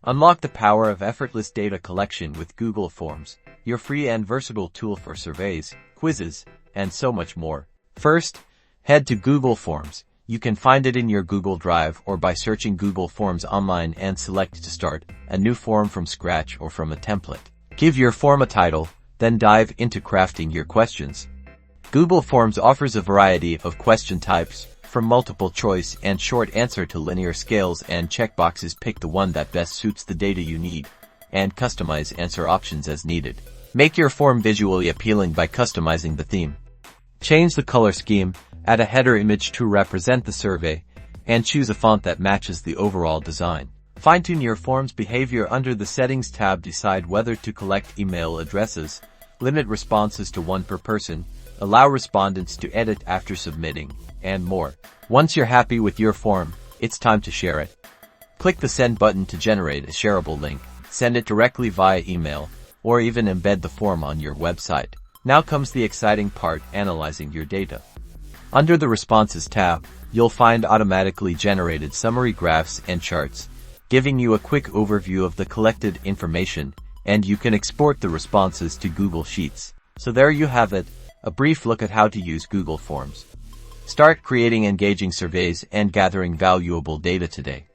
Unlock the power of effortless data collection with Google Forms, your free and versatile tool for surveys, quizzes, and so much more. First, head to Google Forms. You can find it in your Google Drive or by searching Google Forms online and select to start a new form from scratch or from a template. Give your form a title, then dive into crafting your questions. Google Forms offers a variety of question types, from multiple choice and short answer to linear scales and checkboxes. Pick the one that best suits the data you need, and customize answer options as needed. Make your form visually appealing by customizing the theme. Change the color scheme, add a header image to represent the survey, and choose a font that matches the overall design. Fine-tune your form's behavior under the Settings tab. Decide whether to collect email addresses, limit responses to one per person, allow respondents to edit after submitting, and more. Once you're happy with your form, it's time to share it. Click the Send button to generate a shareable link, send it directly via email, or even embed the form on your website. Now comes the exciting part, analyzing your data. Under the Responses tab, you'll find automatically generated summary graphs and charts, giving you a quick overview of the collected information, and you can export the responses to Google Sheets. So there you have it, a brief look at how to use Google Forms. Start creating engaging surveys and gathering valuable data today.